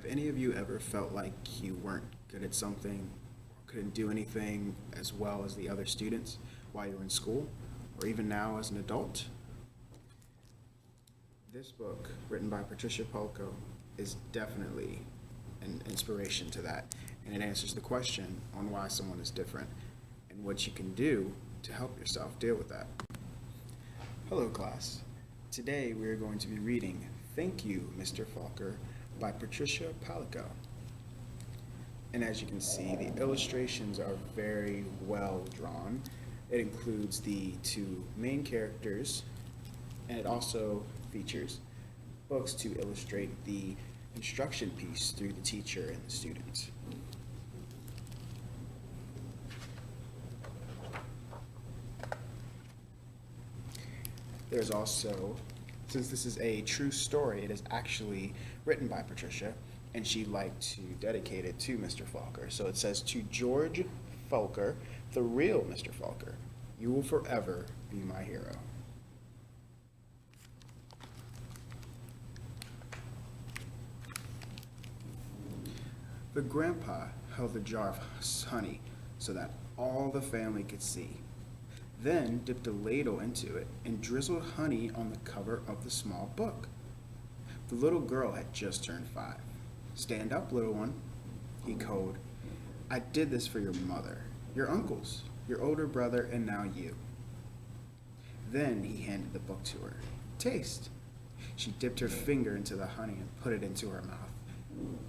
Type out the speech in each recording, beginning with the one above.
Have any of you ever felt like you weren't good at something, or couldn't do anything as well as the other students while you were in school, or even now as an adult? This book, written by Patricia Polko, is definitely an inspiration to that, and it answers the question on why someone is different and what you can do to help yourself deal with that. Hello, class. Today we are going to be reading Thank You, Mr. Falker by Patricia Polko. And as you can see, the illustrations are very well drawn. It includes the two main characters, and it also features books to illustrate the instruction piece through the teacher and the student. There's also, since this is a true story, it is actually written by Patricia, and she'd like to dedicate it to Mr. Falker. So it says, "To George Volker, the real Mr. Falker, you will forever be my hero." The grandpa held the jar of honey so that all the family could see, then dipped a ladle into it and drizzled honey on the cover of the small book. The little girl had just turned 5. "Stand up, little one," he called. "I did this for your mother, your uncles, your older brother, and now you." Then he handed the book to her. "Taste." She dipped her finger into the honey and put it into her mouth.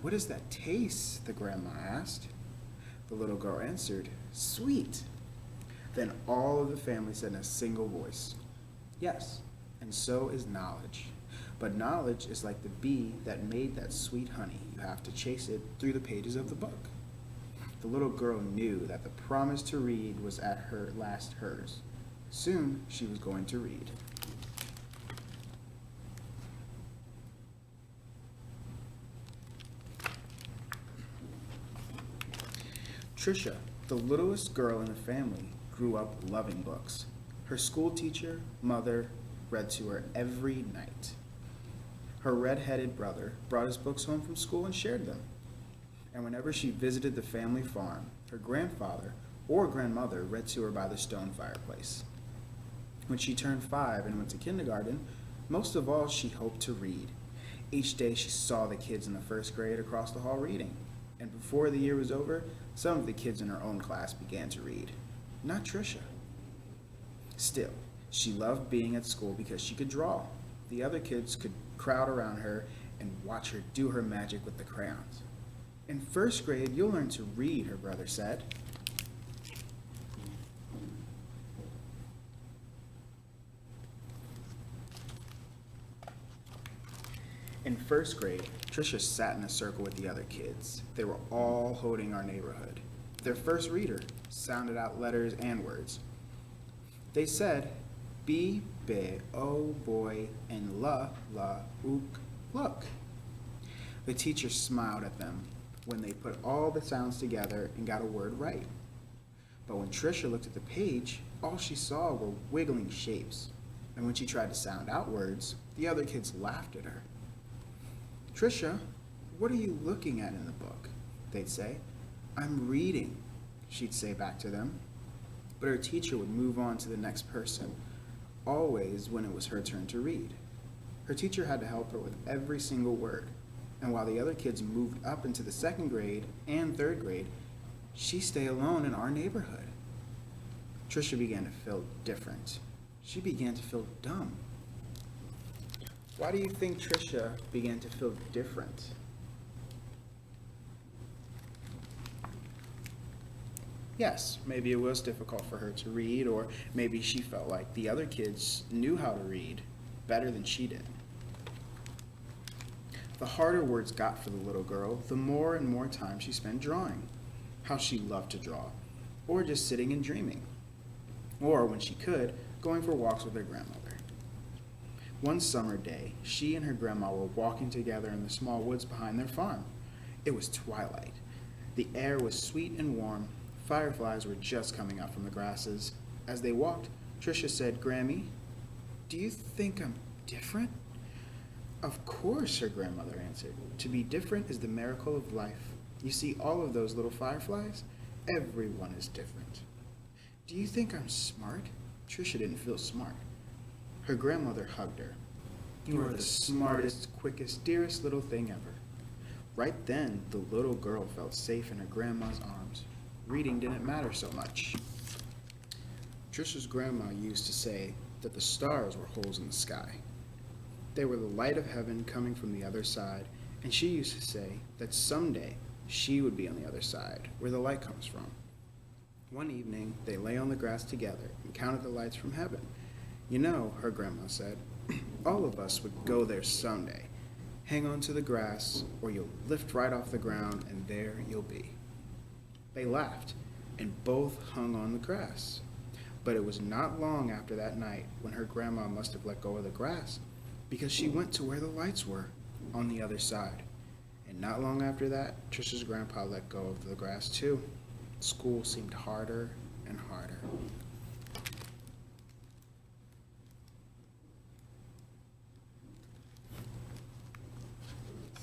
"What does that taste?" the grandma asked. The little girl answered, "Sweet." Then all of the family said in a single voice, "Yes, and so is knowledge. But knowledge is like the bee that made that sweet honey. You have to chase it through the pages of the book." The little girl knew that the promise to read was at her last hers. Soon she was going to read. Trisha, the littlest girl in the family, grew up loving books. Her school teacher, mother, read to her every night. Her red-headed brother brought his books home from school and shared them. And whenever she visited the family farm, her grandfather or grandmother read to her by the stone fireplace. When she turned 5 and went to kindergarten, most of all she hoped to read. Each day she saw the kids in the first grade across the hall reading. And before the year was over, some of the kids in her own class began to read. Not Trisha. Still, she loved being at school because she could draw. The other kids could crowd around her and watch her do her magic with the crayons. "In first grade, you'll learn to read," her brother said. In first grade, Trisha sat in a circle with the other kids. They were all holding our neighborhood. Their first reader sounded out letters and words. They said, "B, be, oh boy, and la, ook, look." The teacher smiled at them when they put all the sounds together and got a word right. But when Trisha looked at the page, all she saw were wiggling shapes. And when she tried to sound out words, the other kids laughed at her. "Trisha, what are you looking at in the book?" they'd say. "I'm reading," she'd say back to them. But her teacher would move on to the next person, always when it was her turn to read. Her teacher had to help her with every single word, and while the other kids moved up into the second grade and third grade, she'd stay alone in our neighborhood. Trisha began to feel different. She began to feel dumb. Why do you think Trisha began to feel different? Yes, maybe it was difficult for her to read, or maybe she felt like the other kids knew how to read better than she did. The harder words got for the little girl, the more and more time she spent drawing. How she loved to draw, or just sitting and dreaming, or when she could, going for walks with her grandmother. One summer day, she and her grandma were walking together in the small woods behind their farm. It was twilight. The air was sweet and warm. Fireflies were just coming up from the grasses. As they walked, Trisha said, "Grammy, do you think I'm different?" Of course, her grandmother answered. To be different is the miracle of life. You see all of those little fireflies? Everyone is different. Do you think I'm smart? Trisha didn't feel smart. Her grandmother hugged her. You are the smartest, quickest, dearest little thing ever. Right then, the little girl felt safe in her grandma's arms. Reading didn't matter so much. Trisha's grandma used to say that the stars were holes in the sky. They were the light of heaven coming from the other side, and she used to say that someday she would be on the other side, where the light comes from. One evening, they lay on the grass together and counted the lights from heaven. You know, her grandma said, all of us would go there someday. Hang on to the grass, or you'll lift right off the ground, and there you'll be. They laughed, and both hung on the grass. But it was not long after that night when her grandma must have let go of the grass, because she went to where the lights were, on the other side. And not long after that, Trisha's grandpa let go of the grass too. School seemed harder and harder.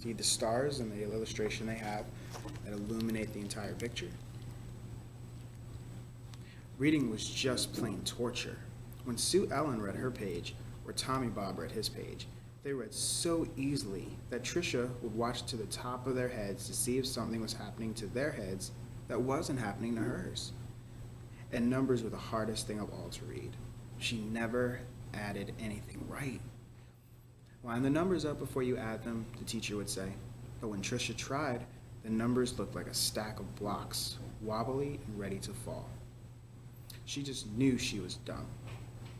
See the stars in the illustration they have that illuminate the entire picture? Reading was just plain torture. When Sue Ellen read her page, or Tommy Bob read his page, they read so easily that Trisha would watch to the top of their heads to see if something was happening to their heads that wasn't happening to hers. And numbers were the hardest thing of all to read. She never added anything right. Line the numbers up before you add them, the teacher would say. But when Trisha tried, the numbers looked like a stack of blocks, wobbly and ready to fall. She just knew she was dumb.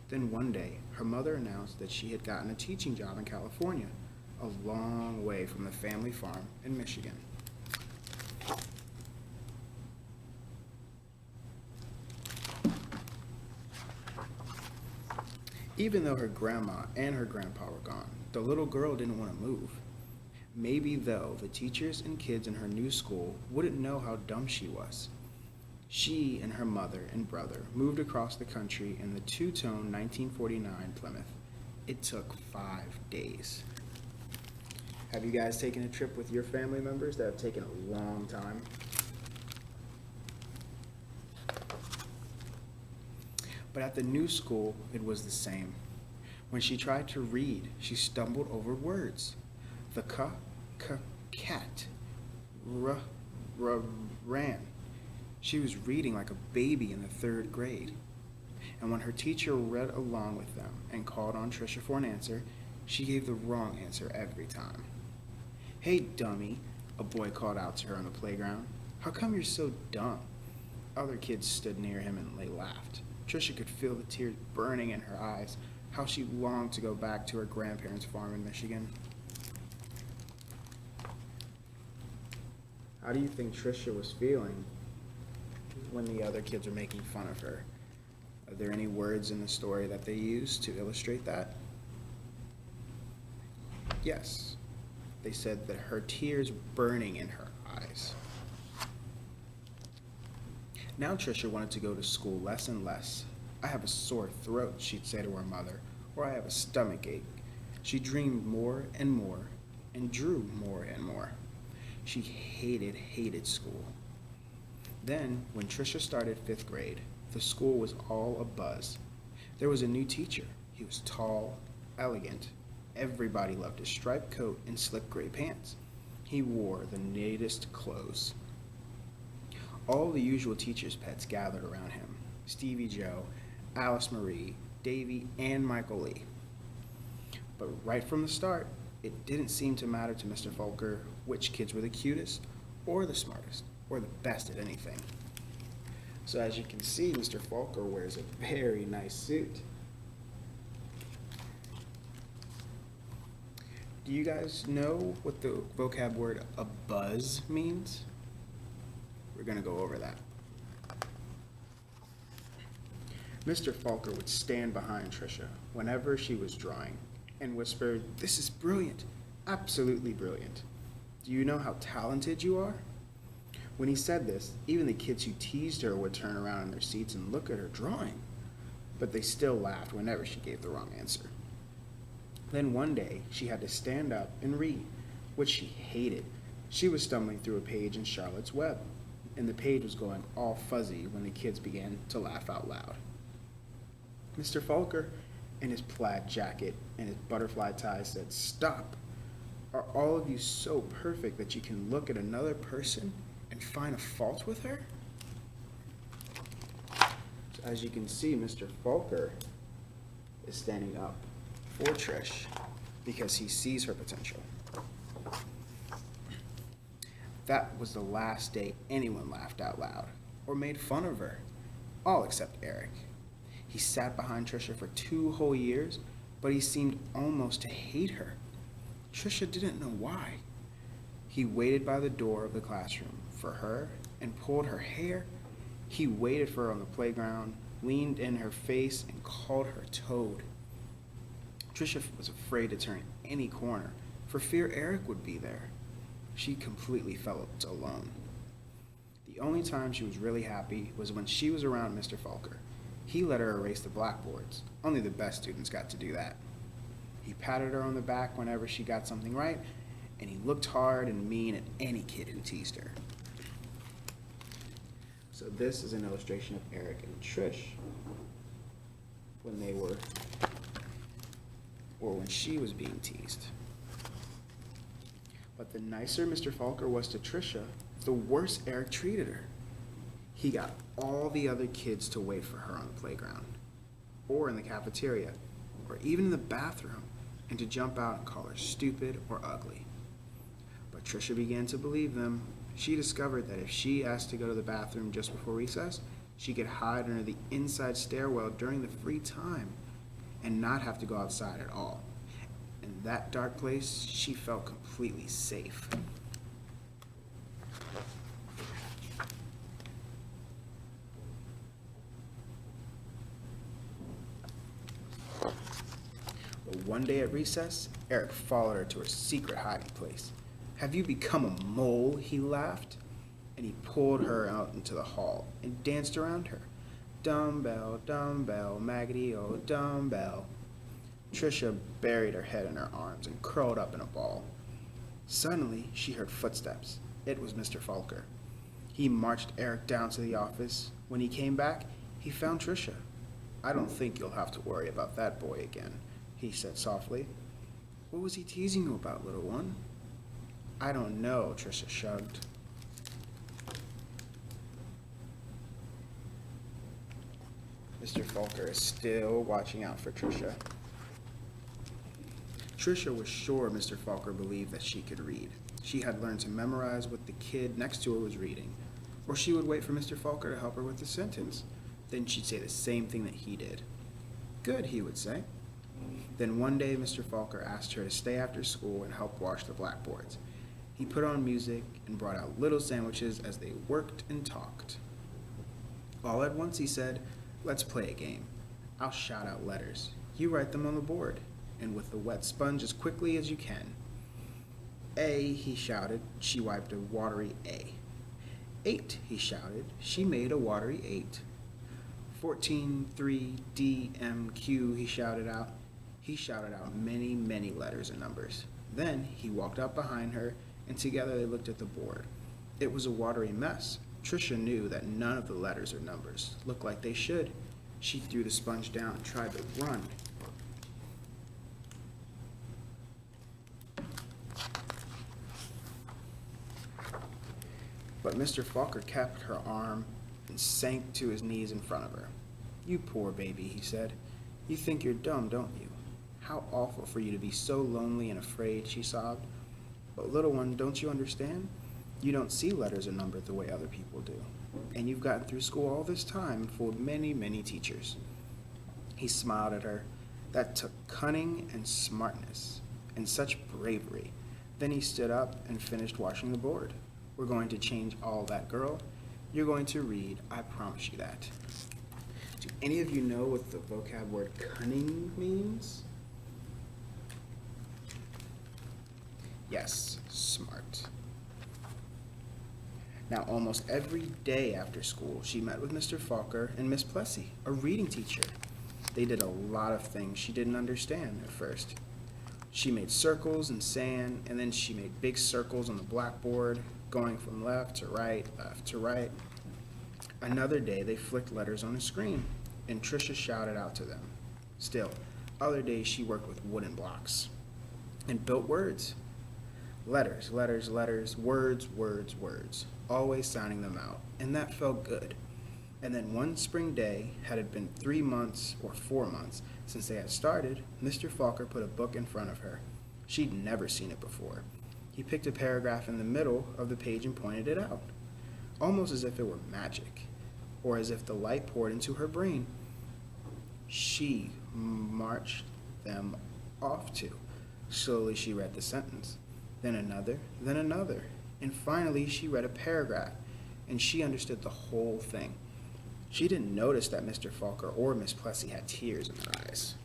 Then one day, her mother announced that she had gotten a teaching job in California, a long way from the family farm in Michigan. Even though her grandma and her grandpa were gone, the little girl didn't want to move. Maybe, though, the teachers and kids in her new school wouldn't know how dumb she was. She and her mother and brother moved across the country in the two-tone 1949 Plymouth. It took 5 days. Have you guys taken a trip with your family members that have taken a long time? But at the new school, it was the same. When she tried to read, she stumbled over words. The cat, ran. She was reading like a baby in the 3rd grade. And when her teacher read along with them and called on Trisha for an answer, she gave the wrong answer every time. Hey, dummy, a boy called out to her on the playground. How come you're so dumb? Other kids stood near him and they laughed. Trisha could feel the tears burning in her eyes, how she longed to go back to her grandparents' farm in Michigan. How do you think Trisha was feeling when the other kids were making fun of her? Are there any words in the story that they used to illustrate that? Yes. They said that her tears burning in her eyes. Now Trisha wanted to go to school less and less. I have a sore throat, she'd say to her mother, or I have a stomach ache. She dreamed more and more, and drew more and more. She hated school. Then, when Trisha started 5th grade, the school was all abuzz. There was a new teacher. He was tall, elegant. Everybody loved his striped coat and slick gray pants. He wore the neatest clothes. All the usual teachers' pets gathered around him. Stevie Joe, Alice Marie, Davy, and Michael Lee. But right from the start, it didn't seem to matter to Mr. Volker which kids were the cutest, or the smartest, or the best at anything. So as you can see, Mr. Falker wears a very nice suit. Do you guys know what the vocab word a buzz means? We're going to go over that. Mr. Falker would stand behind Trisha whenever she was drawing and whisper, "This is brilliant, absolutely brilliant. Do you know how talented you are?" When he said this, even the kids who teased her would turn around in their seats and look at her drawing, but they still laughed whenever she gave the wrong answer. Then one day, she had to stand up and read, which she hated. She was stumbling through a page in Charlotte's Web, and the page was going all fuzzy when the kids began to laugh out loud. Mr. Falker, in his plaid jacket and his butterfly tie, said, "Stop! Are all of you so perfect that you can look at another person and find a fault with her?" So as you can see, Mr. Falker is standing up for Trish because he sees her potential. That was the last day anyone laughed out loud or made fun of her, all except Eric. He sat behind Trisha for 2 whole years, but he seemed almost to hate her. Trisha didn't know why. He waited by the door of the classroom for her and pulled her hair. He waited for her on the playground, leaned in her face, and called her Toad. Trisha was afraid to turn any corner for fear Eric would be there. She completely felt alone. The only time she was really happy was when she was around Mr. Falker. He let her erase the blackboards. Only the best students got to do that. He patted her on the back whenever she got something right, and he looked hard and mean at any kid who teased her. So this is an illustration of Eric and Trish when they were, or when she was being teased. But the nicer Mr. Falker was to Trisha, the worse Eric treated her. He got all the other kids to wait for her on the playground, or in the cafeteria, or even in the bathroom, and to jump out and call her stupid or ugly. But Trisha began to believe them. She discovered that if she asked to go to the bathroom just before recess, she could hide under the inside stairwell during the free time and not have to go outside at all. In that dark place, she felt completely safe. But one day at recess, Eric followed her to her secret hiding place. "Have you become a mole?" he laughed, and he pulled her out into the hall and danced around her. "Dumbbell, dumbbell, Maggie, oh dumbbell." Trisha buried her head in her arms and curled up in a ball. Suddenly, she heard footsteps. It was Mr. Falker. He marched Eric down to the office. When he came back, he found Trisha. "I don't think you'll have to worry about that boy again," he said softly. "What was he teasing you about, little one?" "I don't know," Trisha shrugged. Mr. Falker is still watching out for Trisha. Trisha was sure Mr. Falker believed that she could read. She had learned to memorize what the kid next to her was reading, or she would wait for Mr. Falker to help her with the sentence. Then she'd say the same thing that he did. "Good," he would say. Then one day Mr. Falker asked her to stay after school and help wash the blackboards. He put on music and brought out little sandwiches as they worked and talked. All at once he said, "Let's play a game. I'll shout out letters. You write them on the board, and with the wet sponge as quickly as you can." "A," he shouted. She wiped a watery A. "8," he shouted. She made a watery 8. 14, 3, D, M, Q, he shouted out. He shouted out many, many letters and numbers. Then he walked up behind her, and together they looked at the board. It was a watery mess. Trisha knew that none of the letters or numbers looked like they should. She threw the sponge down and tried to run. But Mr. Falker kept her arm and sank to his knees in front of her. "You poor baby," he said. "You think you're dumb, don't you? How awful for you to be so lonely and afraid," she sobbed. "But little one, don't you understand? You don't see letters or numbers the way other people do. And you've gotten through school all this time and fooled many, many teachers." He smiled at her. That took cunning and smartness and such bravery. Then he stood up and finished washing the board. "We're going to change all that, girl. You're going to read, I promise you that." Do any of you know what the vocab word cunning means? Yes, smart. Now, almost every day after school, she met with Mr. Falker and Miss Plessy, a reading teacher. They did a lot of things she didn't understand at first. She made circles in sand, and then she made big circles on the blackboard, going from left to right, left to right. Another day, they flicked letters on a screen, and Trisha shouted out to them. Still, other days she worked with wooden blocks and built words. Letters, letters, letters, words, words, words, always sounding them out, and that felt good. And then one spring day, had it been 3 months or 4 months since they had started, Mr. Falker put a book in front of her. She'd never seen it before. He picked a paragraph in the middle of the page and pointed it out, almost as if it were magic, or as if the light poured into her brain. She marched them off to. Slowly she read the sentence, then another, and finally she read a paragraph, and she understood the whole thing. She didn't notice that Mr. Falker or Miss Plessy had tears in their eyes.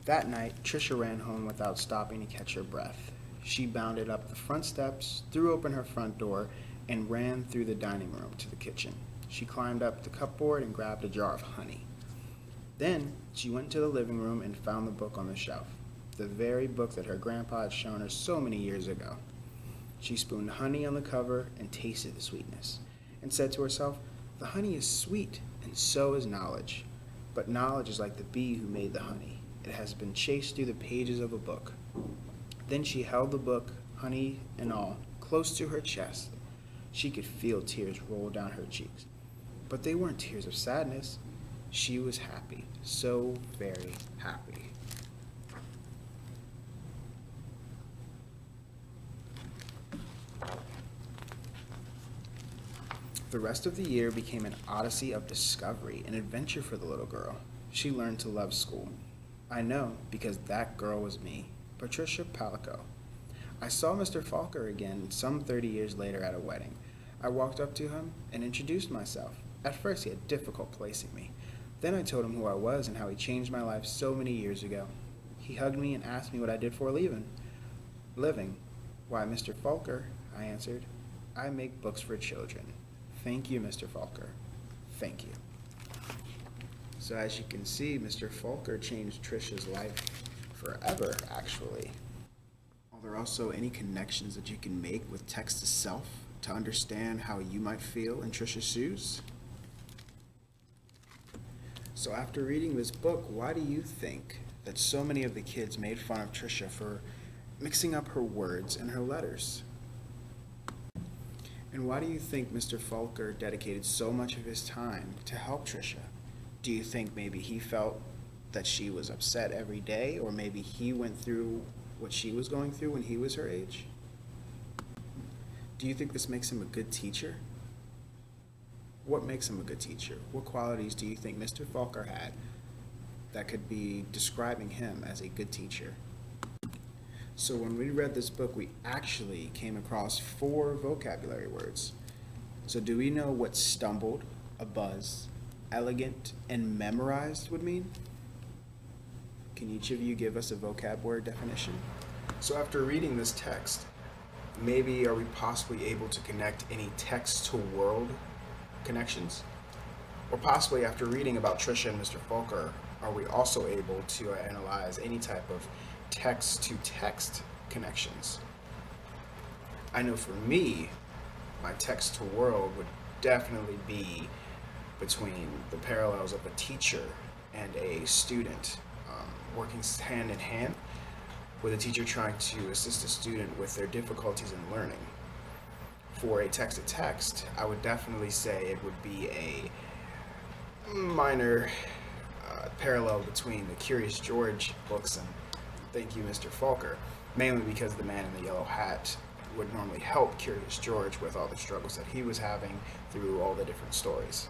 That night, Trisha ran home without stopping to catch her breath. She bounded up the front steps, threw open her front door, and ran through the dining room to the kitchen. She climbed up the cupboard and grabbed a jar of honey. Then she went to the living room and found the book on the shelf, the very book that her grandpa had shown her so many years ago. She spooned honey on the cover and tasted the sweetness, and said to herself, "The honey is sweet, and so is knowledge. But knowledge is like the bee who made the honey. It has been chased through the pages of a book." Then she held the book, honey and all, close to her chest. She could feel tears roll down her cheeks. But they weren't tears of sadness. She was happy, so very happy. The rest of the year became an odyssey of discovery and adventure for the little girl. She learned to love school. I know, because that girl was me, Patricia Palico. I saw Mr. Falker again some 30 years later at a wedding. I walked up to him and introduced myself. At first he had difficult placing me. Then I told him who I was and how he changed my life so many years ago. He hugged me and asked me what I did for a living. "Why, Mr. Falker," I answered, "I make books for children." Thank you, Mr. Falker. Thank you. So as you can see, Mr. Falker changed Trisha's life forever, actually. Are there also any connections that you can make with text itself to understand how you might feel in Trisha's shoes? So after reading this book, why do you think that so many of the kids made fun of Trisha for mixing up her words and her letters? And why do you think Mr. Falker dedicated so much of his time to help Trisha? Do you think maybe he felt that she was upset every day, or maybe he went through what she was going through when he was her age? Do you think this makes him a good teacher? What makes him a good teacher? What qualities do you think Mr. Falker had that could be describing him as a good teacher? So when we read this book, we actually came across 4 vocabulary words. So do we know what stumbled, abuzz, elegant, and memorized would mean? Can each of you give us a vocab word definition? So after reading this text, maybe are we possibly able to connect any text to world connections? Or possibly after reading about Trisha and Mr. Falker, are we also able to analyze any type of text to text connections? I know for me, my text to world would definitely be between the parallels of a teacher and a student, working hand in hand with a teacher trying to assist a student with their difficulties in learning. For a text to text, I would definitely say it would be a minor parallel between the Curious George books and Thank You Mr. Falker, mainly because the man in the yellow hat would normally help Curious George with all the struggles that he was having through all the different stories.